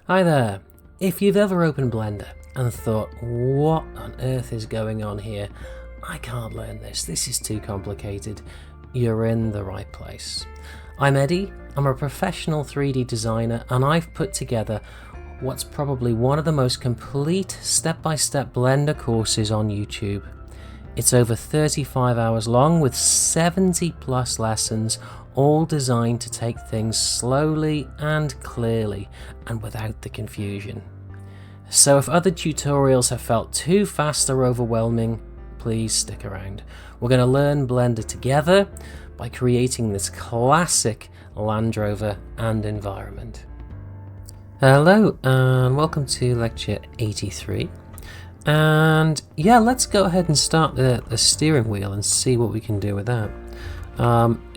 Hi there. If you've ever opened Blender and thought, what on earth is going on here? I can't learn this. This is too complicated. You're in the right place. I'm Eddie. I'm a professional 3D designer and I've put together what's probably one of the most complete step-by-step Blender courses on YouTube. It's over 35 hours long with 70 plus lessons, all designed to take things slowly and clearly and without the confusion. So if other tutorials have felt too fast or overwhelming, please stick around. We're going to learn Blender together by creating this classic Land Rover and environment. Hello and welcome to lecture 83. And yeah, let's go ahead and start the steering wheel and see what we can do with that.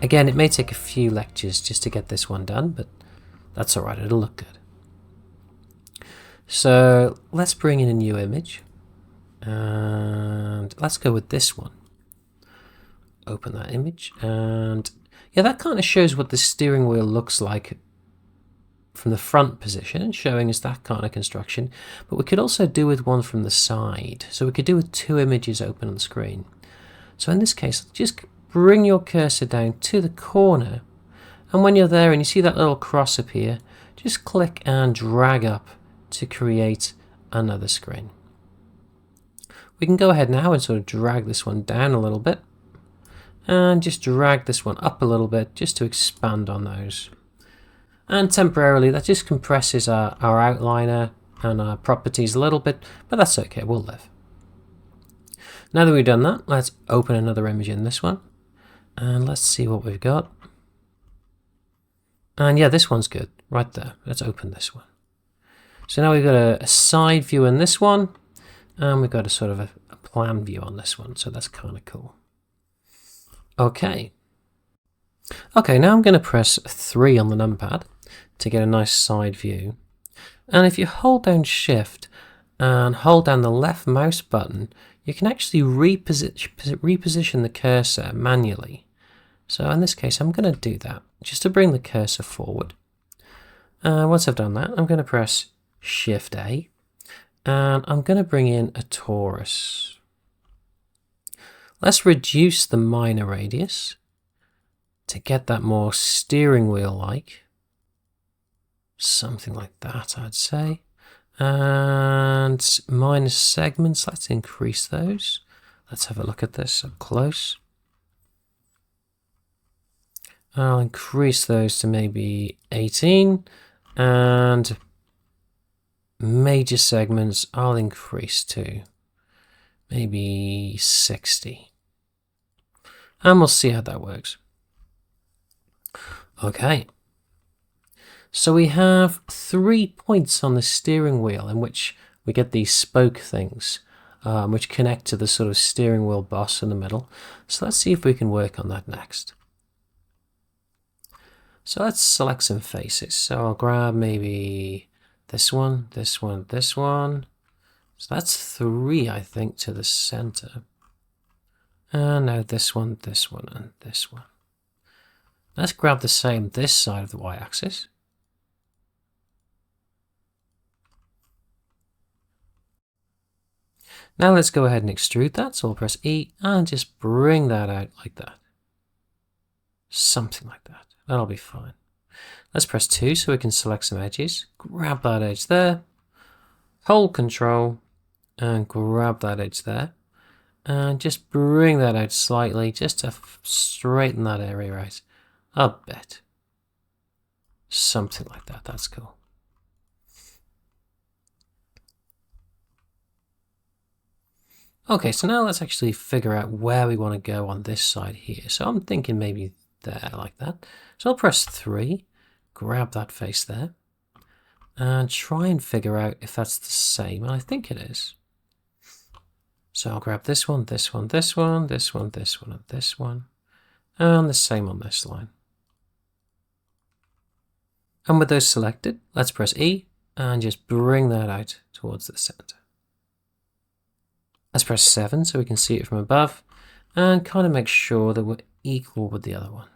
Again, it may take a few lectures just to get this one done, but that's alright, it'll look good. So let's bring in a new image and let's go with this one. Open that image and yeah, that kind of shows what the steering wheel looks like from the front position, showing us that kind of construction, but we could also do with one from the side. So we could do with two images open on the screen. So in this case, just bring your cursor down to the corner, and when you're there and you see that little cross appear, just click and drag up to create another screen. We can go ahead now and sort of drag this one down a little bit, and just drag this one up a little bit just to expand on those. And temporarily that just compresses our outliner and our properties a little bit, but that's okay, we'll live. Now that we've done that, let's open another image in this one and let's see what we've got. And yeah, this one's good right there. Let's open this one. So now we've got a side view in this one and we've got a sort of a plan view on this one, so that's kind of cool. Okay, now I'm going to press 3 on the numpad to get a nice side view. And if you hold down Shift and hold down the left mouse button, you can actually reposition the cursor manually. So in this case, I'm going to do that just to bring the cursor forward. Once I've done that, I'm going to press Shift A and I'm going to bring in a torus. Let's reduce the minor radius to get that more steering wheel like. Something like that, I'd say. And minor segments, let's increase those. Let's have a look at this up close. I'll increase those to maybe 18, and major segments I'll increase to maybe 60. And we'll see how that works. Okay, so we have 3 points on the steering wheel in which we get these spoke things, which connect to the sort of steering wheel boss in the middle. So let's see if we can work on that next. So let's select some faces. So I'll grab maybe this one, this one, this one. So that's 3, I think, to the center. And now this one, and this one. Let's grab the same this side of the y-axis. Now let's go ahead and extrude that. So I'll press E and just bring that out like that. Something like that. That'll be fine. Let's press 2 so we can select some edges. Grab that edge there. Hold Control and grab that edge there. And just bring that out slightly just to straighten that area out a bit. Something like that. That's cool. Okay, so now let's actually figure out where we want to go on this side here. So I'm thinking maybe there, like that. So I'll press 3, grab that face there, and try and figure out if that's the same. And I think it is. So I'll grab this one, this one, this one, this one, this one, and this one, and the same on this line. And with those selected, let's press E and just bring that out towards the center. Let's press 7 so we can see it from above and kind of make sure that we're equal with the other one.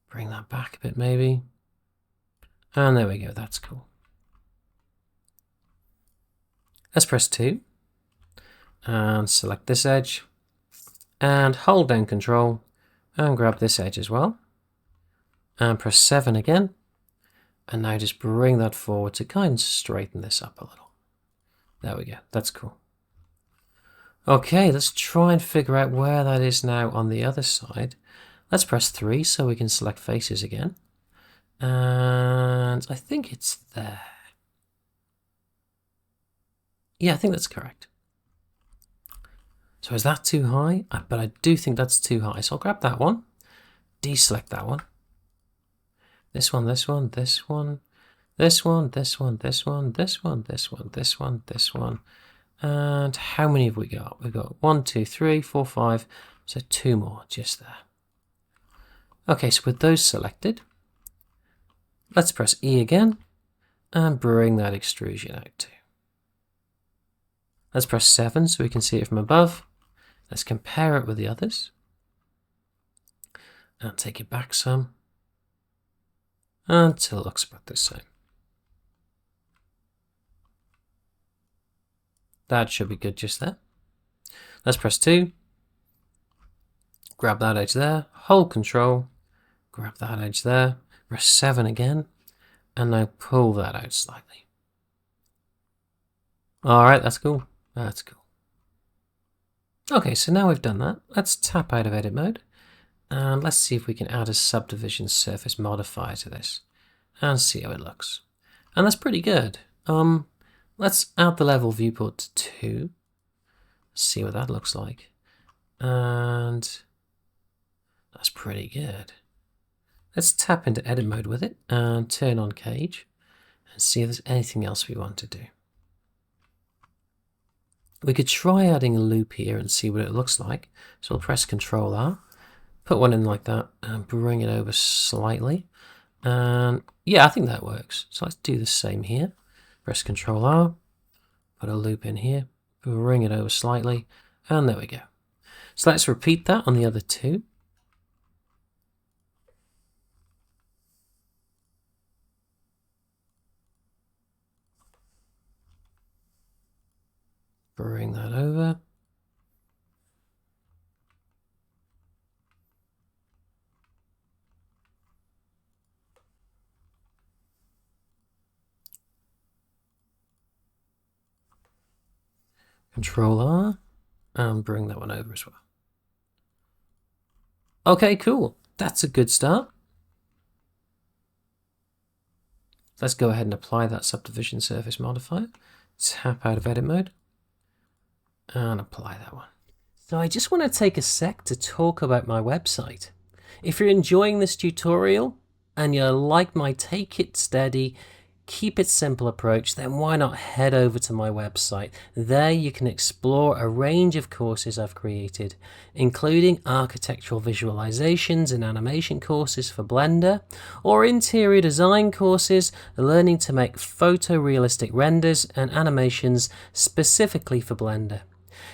Bring that back a bit maybe. And there we go, that's cool. Let's press 2 and select this edge and hold down Control and grab this edge as well and press 7 again, and now just bring that forward to kind of straighten this up a little. There we go, that's cool. Okay, let's try and figure out where that is now on the other side. Let's press 3 so we can select faces again. And I think it's there. Yeah, I think that's correct. So is that too high? But I do think that's too high. So I'll grab that one, deselect that one. This one, this one, this one, this one, this one, this one, this one, this one, this one, this one. And how many have we got? We've got 1, 2, 3, 4, 5. So 2 more just there. Okay, so with those selected, let's press E again and bring that extrusion out too. Let's press 7 so we can see it from above. Let's compare it with the others. And take it back some until it looks about the same. That should be good just there. Let's press 2. Grab that edge there. Hold Control. Grab that edge there. Press 7 again. And now pull that out slightly. Alright, that's cool. That's cool. Okay, so now we've done that. Let's tap out of edit mode. And let's see if we can add a subdivision surface modifier to this. And see how it looks. And that's pretty good. Let's add the level viewport to 2. See what that looks like. And that's pretty good. Let's tap into edit mode with it and turn on cage and see if there's anything else we want to do. We could try adding a loop here and see what it looks like. So we'll press Ctrl R, put one in like that and bring it over slightly. And yeah, I think that works. So let's do the same here. Press Ctrl R, put a loop in here, bring it over slightly, and there we go. So let's repeat that on the other 2. Bring that over. Control R and bring that one over as well. Okay, cool. That's a good start. Let's go ahead and apply that subdivision surface modifier. Tap out of edit mode and apply that one. So I just want to take a sec to talk about my website. If you're enjoying this tutorial and you like my take it steady, keep it simple approach, then why not head over to my website. There you can explore a range of courses I've created, including architectural visualizations and animation courses for Blender, or interior design courses learning to make photorealistic renders and animations specifically for Blender.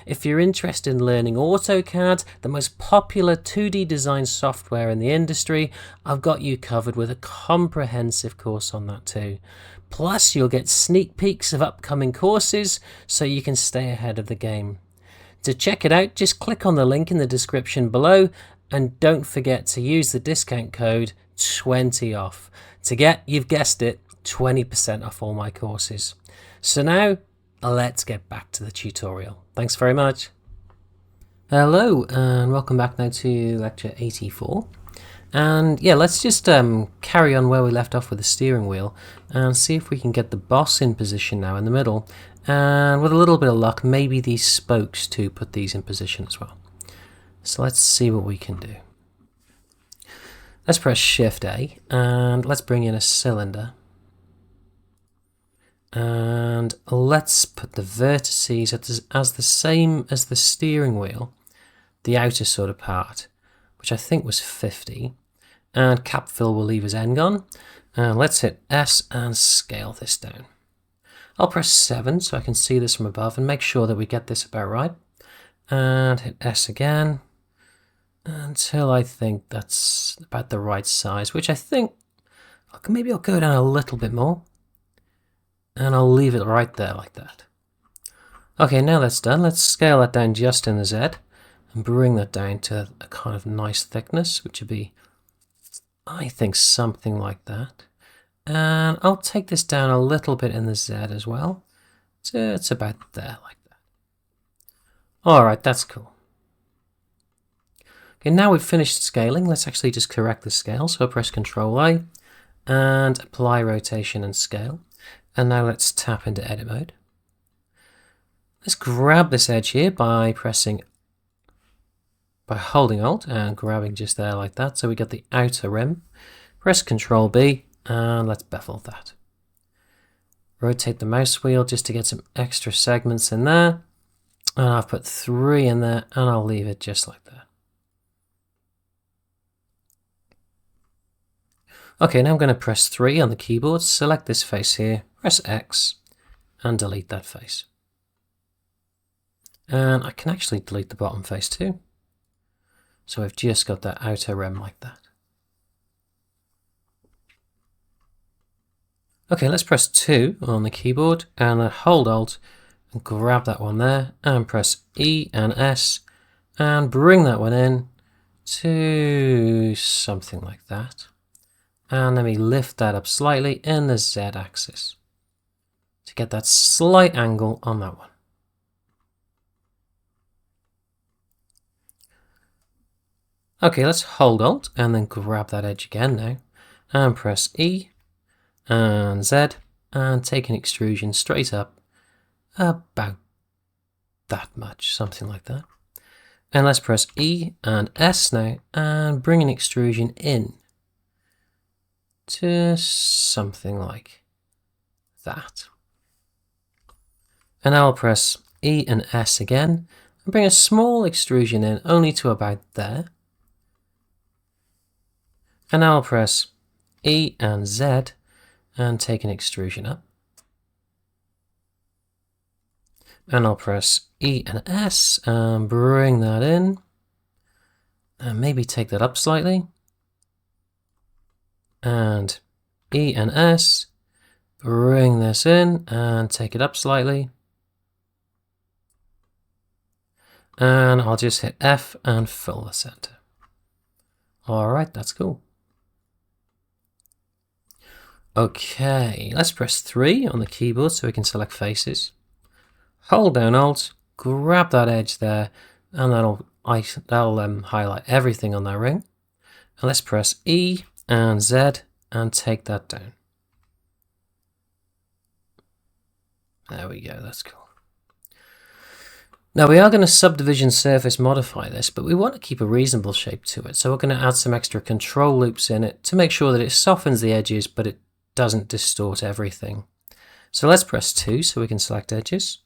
If you're interested in learning AutoCAD, the most popular 2D design software in the industry, I've got you covered with a comprehensive course on that too. Plus, you'll get sneak peeks of upcoming courses so you can stay ahead of the game. To check it out, just click on the link in the description below and don't forget to use the discount code 20OFF to get, you've guessed it, 20% off all my courses. So now, let's get back to the tutorial. Thanks very much. Hello and welcome back now to lecture 84. And yeah, let's just carry on where we left off with the steering wheel and see if we can get the boss in position now in the middle. And with a little bit of luck, maybe these spokes to put these in position as well. So let's see what we can do. Let's press Shift A and let's bring in a cylinder. And let's put the vertices as the same as the steering wheel, the outer sort of part, which I think was 50. And cap fill will leave as N-gon. And let's hit S and scale this down. I'll press 7 so I can see this from above and make sure that we get this about right. And hit S again until I think that's about the right size, which I think, maybe I'll go down a little bit more. And I'll leave it right there like that. Okay, now that's done. Let's scale that down just in the Z and bring that down to a kind of nice thickness, which would be, I think, something like that. And I'll take this down a little bit in the Z as well. So it's about there, like that. All right, that's cool. Okay, now we've finished scaling. Let's actually just correct the scale. So I'll press Ctrl A and apply rotation and scale. And now let's tap into edit mode. Let's grab this edge here by holding Alt and grabbing just there like that. So we get the outer rim. Press Ctrl B and let's bevel that. Rotate the mouse wheel just to get some extra segments in there. And I've put 3 in there and I'll leave it just like that. Okay, now I'm going to press 3 on the keyboard, select this face here, press X and delete that face. And I can actually delete the bottom face too. So I've just got that outer rim like that. Okay, let's press 2 on the keyboard and hold Alt and grab that one there and press E and S and bring that one in to something like that. And let me lift that up slightly in the Z axis to get that slight angle on that one. Okay, let's hold Alt and then grab that edge again now and press E and Z and take an extrusion straight up about that much, something like that. And let's press E and S now and bring an extrusion in to something like that. And now I'll press E and S again and bring a small extrusion in only to about there. And now I'll press E and Z and take an extrusion up. And I'll press E and S and bring that in. And maybe take that up slightly. And E and S, bring this in and take it up slightly. And I'll just hit F and fill the center. All right, that's cool. Okay, let's press 3 on the keyboard so we can select faces. Hold down Alt, grab that edge there, and that'll highlight everything on that ring. And let's press E and Z and take that down. There we go, that's cool. Now we are going to subdivision surface modify this, but we want to keep a reasonable shape to it. So we're going to add some extra control loops in it to make sure that it softens the edges, but it doesn't distort everything. So let's press 2 so we can select edges.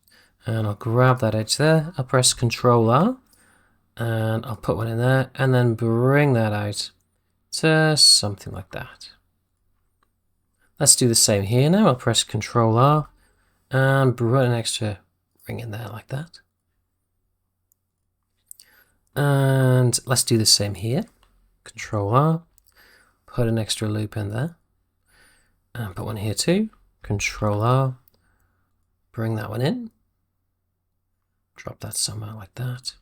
And I'll grab that edge there. I'll press Ctrl R and I'll put one in there and then bring that out to something like that. Let's do the same here now. I'll press Ctrl R and put an extra ring in there like that. And let's do the same here. Ctrl R, put an extra loop in there. And put one here too. Ctrl R, bring that one in. Drop that somewhere like that.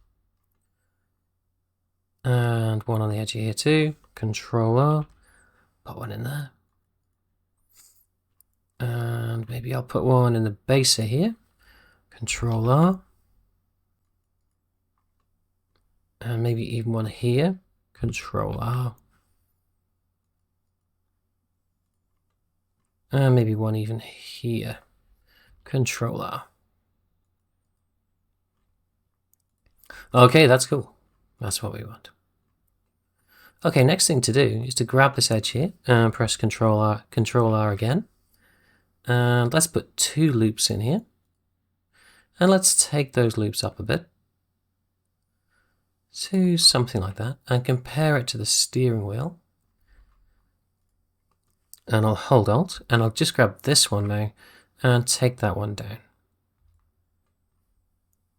And one on the edge here too. Ctrl R, put one in there. And maybe I'll put one in the base here. Ctrl R. And maybe even one here. Ctrl R. And maybe one even here. Ctrl R. Okay, that's cool. That's what we want. Okay, next thing to do is to grab this edge here and press Ctrl R again. And let's put 2 loops in here. And let's take those loops up a bit to something like that and compare it to the steering wheel. And I'll hold Alt and I'll just grab this one now and take that one down.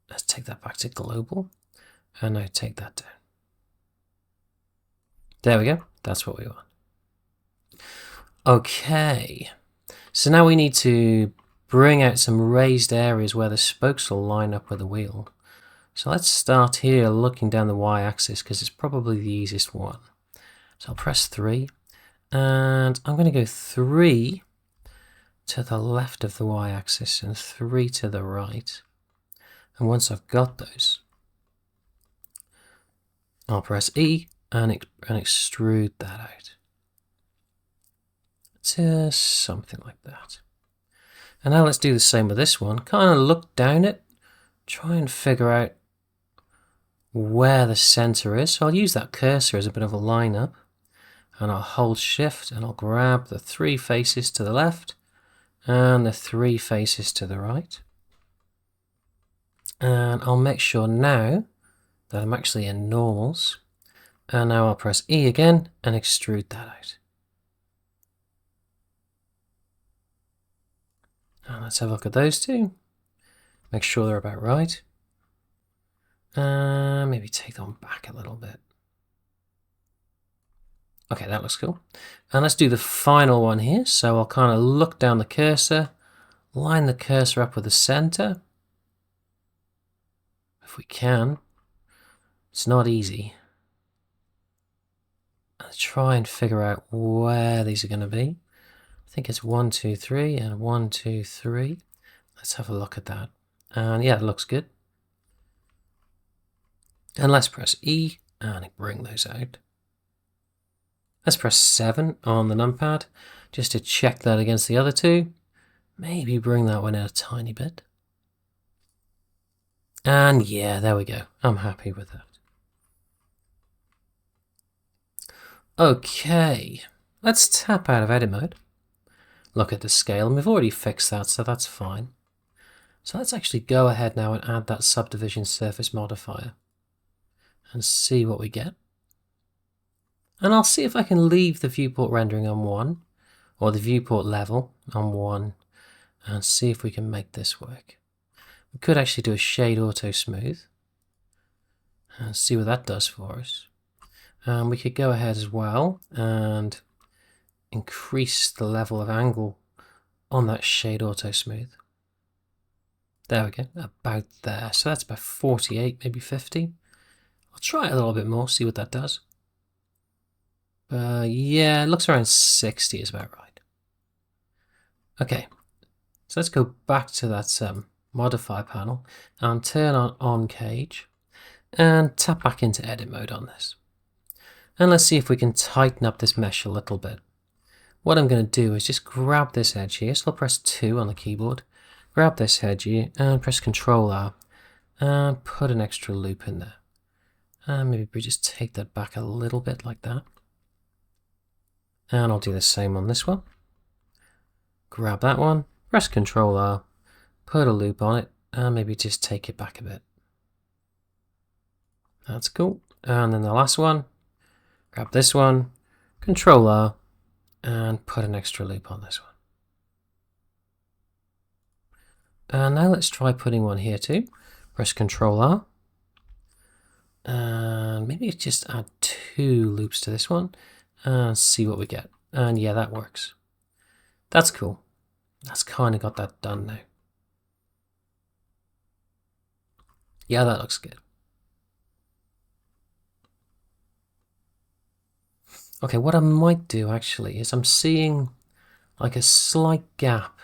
Let's take that back to global and now take that down. There we go. That's what we want. Okay. So now we need to bring out some raised areas where the spokes will line up with the wheel. So let's start here looking down the y-axis because it's probably the easiest one. So I'll press 3 and I'm going to go 3 to the left of the y-axis and 3 to the right. And once I've got those, I'll press E and extrude that out to something like that. And now let's do the same with this one. Kind of look down it, try and figure out where the center is. So I'll use that cursor as a bit of a line up, and I'll hold shift and I'll grab the 3 faces to the left and the 3 faces to the right. And I'll make sure now that I'm actually in normals. And now I'll press E again and extrude that out. And let's have a look at those two. Make sure they're about right. Maybe take them back a little bit. Okay, that looks cool. And let's do the final one here. So I'll kind of look down the cursor, line the cursor up with the center. If we can. It's not easy. I'll try and figure out where these are going to be. I think it's 1, 2, 3 and 1, 2, 3. Let's have a look at that. And yeah, it looks good. And let's press E and bring those out. Let's press 7 on the numpad just to check that against the other two. Maybe bring that one in a tiny bit. And yeah, there we go. I'm happy with that. Okay, let's tap out of edit mode. Look at the scale, and we've already fixed that, so that's fine. So let's actually go ahead now and add that subdivision surface modifier and see what we get. And I'll see if I can leave the viewport rendering on 1, or the viewport level on 1, and see if we can make this work. We could actually do a shade auto smooth and see what that does for us. We could go ahead as well and increase the level of angle on that shade auto smooth. There we go, about there. So that's about 48, maybe 50. I'll try it a little bit more, see what that does. Yeah, it looks around 60 is about right. Okay, so let's go back to that modifier panel and turn on cage and tap back into edit mode on this. And let's see if we can tighten up this mesh a little bit. What I'm going to do is just grab this edge here, so I'll press 2 on the keyboard, grab this edge here and press Ctrl R and put an extra loop in there. And maybe we just take that back a little bit like that. And I'll do the same on this one. Grab that one, press Ctrl R, put a loop on it, and maybe just take it back a bit. That's cool. And then the last one, grab this one, Ctrl R, and put an extra loop on this one. And now let's try putting one here too. Press Ctrl R, and maybe just add 2 loops to this one, and see what we get. And yeah, that works. That's cool. That's kind of got that done now. Yeah, that looks good. Okay, what I might do actually is I'm seeing like a slight gap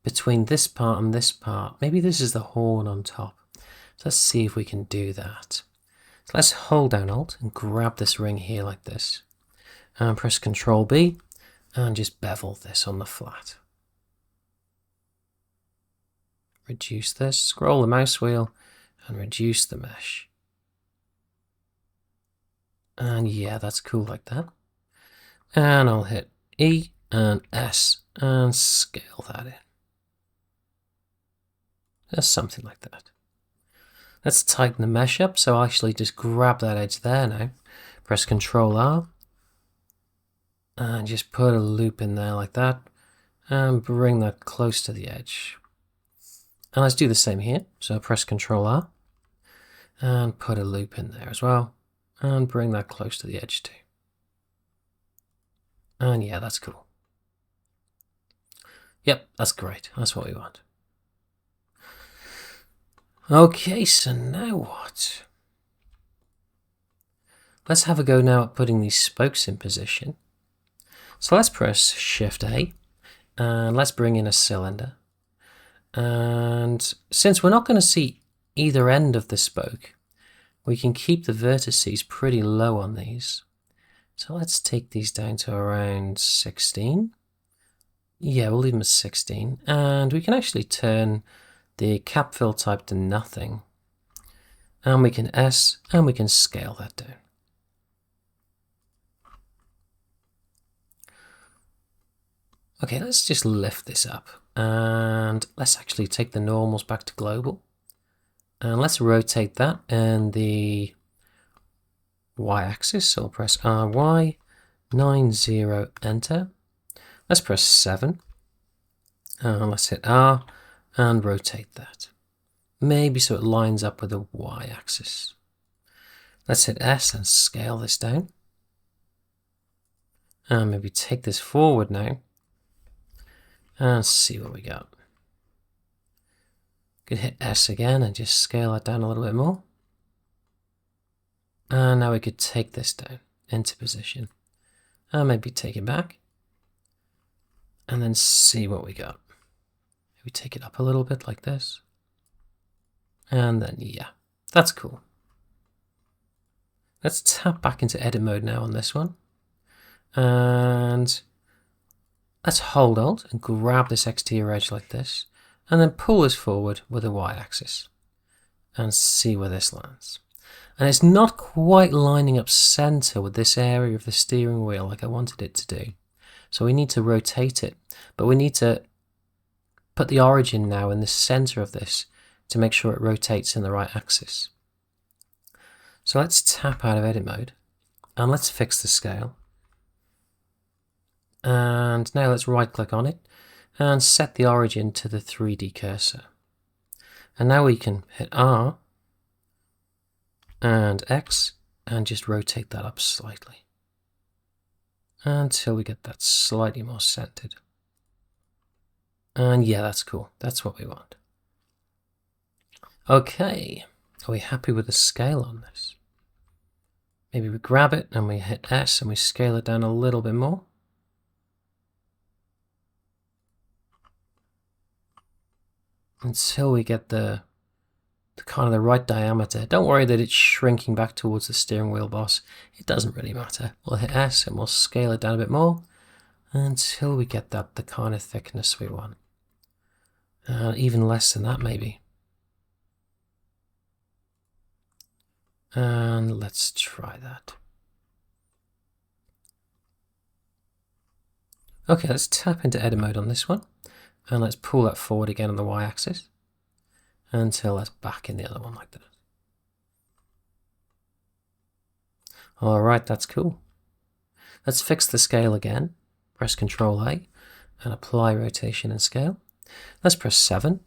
between this part and this part. Maybe this is the horn on top. So let's see if we can do that. So let's hold down Alt and grab this ring here like this. And press Ctrl B and just bevel this on the flat. Reduce this, scroll the mouse wheel and reduce the mesh. And yeah, that's cool like that. And I'll hit E and S and scale that in. Just something like that. Let's tighten the mesh up. So I'll actually just grab that edge there now. Press Ctrl R. And just put a loop in there like that. And bring that close to the edge. And let's do the same here. So press Ctrl R. And put a loop in there as well. And bring that close to the edge too. And yeah, that's cool. Yep, that's great. That's what we want. Okay, so now what? Let's have a go now at putting these spokes in position. So let's press Shift A, and let's bring in a cylinder. And since we're not going to see either end of the spoke, we can keep the vertices pretty low on these. So let's take these down to around 16. Yeah, we'll leave them at 16. And we can actually turn the cap fill type to nothing. And we can S, and we can scale that down. Okay, let's just lift this up. And let's actually take the normals back to global. And let's rotate that in the y-axis. So I'll press RY, 90, enter. Let's press 7. Let's hit R and rotate that. Maybe so it lines up with the y-axis. Let's hit S and scale this down. And maybe take this forward now. And see what we got. Could hit S again and just scale it down a little bit more. And now we could take this down into position. And maybe take it back. And then see what we got. Maybe take it up a little bit like this. And then, yeah, that's cool. Let's tap back into edit mode now on this one. And let's hold Alt and grab this exterior edge like this. And then pull this forward with the y-axis. And see where this lands. And it's not quite lining up center with this area of the steering wheel like I wanted it to do. So we need to rotate it. But we need to put the origin now in the center of this to make sure it rotates in the right axis. So let's tap out of edit mode. And let's fix the scale. And now let's right click on it and set the origin to the 3D cursor. And now we can hit R and X and just rotate that up slightly until we get that slightly more centered. And yeah, that's cool. That's what we want. Okay, are we happy with the scale on this? Maybe we grab it and we hit S and we scale it down a little bit more. Until we get the kind of the right diameter. Don't worry that it's shrinking back towards the steering wheel boss. It doesn't really matter. We'll hit S and we'll scale it down a bit more until we get that the kind of thickness we want. Even less than that maybe. And let's try that. Okay, let's tap into edit mode on this one. And let's pull that forward again on the y-axis until that's back in the other one like that. Alright, that's cool. Let's fix the scale again. Press Ctrl A and apply rotation and scale. Let's press 7.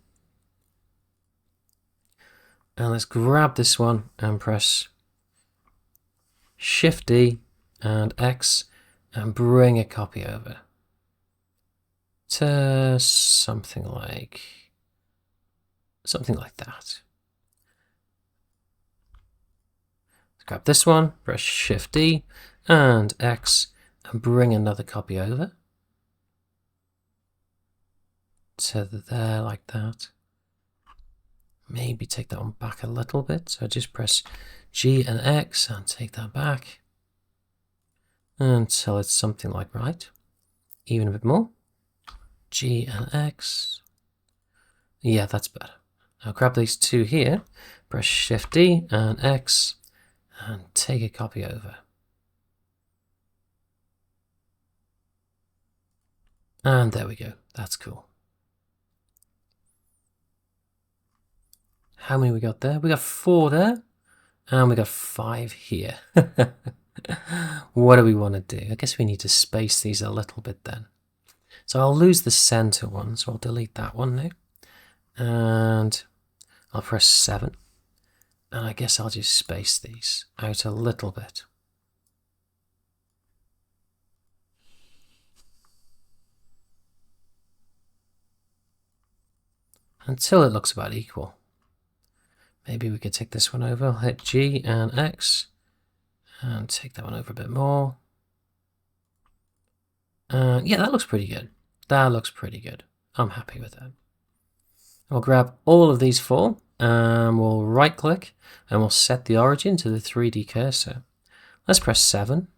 And let's grab this one and press Shift D and X and bring a copy over to something like that. Let's grab this one, press Shift D and X and bring another copy over to there like that. Maybe take that one back a little bit. So just press G and X and take that back until it's something like right. Even a bit more. G and X. Yeah, that's better. Now grab these two here, press Shift D and X and take a copy over. And there we go. That's cool. How many we got there? We got 4 there, and we got 5 here. What do we want to do? I guess we need to space these a little bit then. So I'll lose the center one, so I'll delete that one now. And I'll press 7. And I guess I'll just space these out a little bit. until it looks about equal. Maybe we could take this one over. I'll hit G and X and take that one over a bit more. Yeah, that looks pretty good. That looks pretty good. I'm happy with that. We'll grab all of these four and we'll right click and we'll set the origin to the 3D cursor. Let's press 7.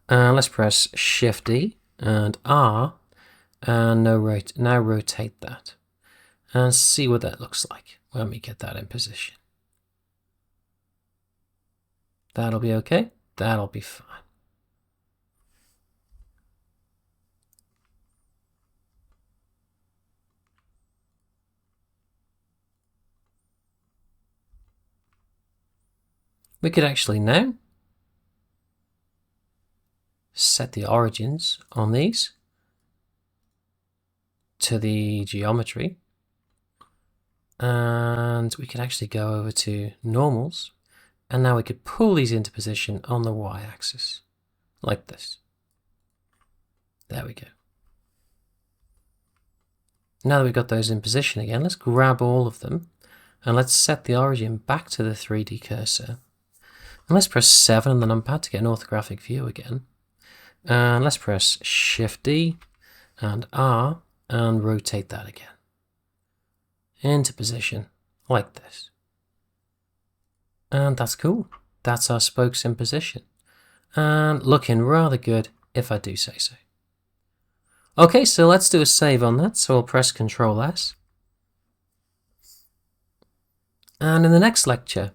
Let's press Shift D and R and now rotate that and see what that looks like when we get that in position. That'll be okay. That'll be fine. We could actually now set the origins on these to the geometry, and we could actually go over to normals, and now we could pull these into position on the y-axis like this. There we go. Now that we've got those in position again, let's grab all of them and let's set the origin back to the 3D cursor. And let's press 7 on the numpad to get an orthographic view again. And let's press Shift D and R and rotate that again into position like this. And that's cool. That's our spokes in position and looking rather good, if I do say so. Okay, so let's do a save on that. So I'll press Ctrl S. And in the next lecture,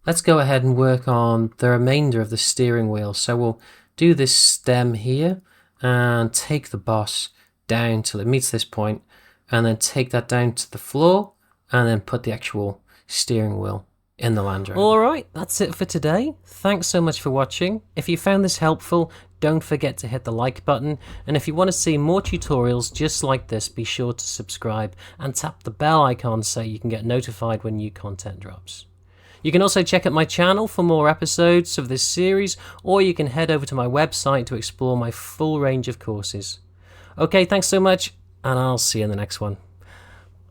let's go ahead and work on the remainder of the steering wheel. So we'll do this stem here and take the boss down till it meets this point, and then take that down to the floor and then put the actual steering wheel in the Land Rover. Alright, that's it for today. Thanks so much for watching. If you found this helpful, don't forget to hit the like button, and if you want to see more tutorials just like this, be sure to subscribe and tap the bell icon so you can get notified when new content drops. You can also check out my channel for more episodes of this series, or you can head over to my website to explore my full range of courses. Okay, thanks so much, and I'll see you in the next one.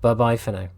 Bye bye for now.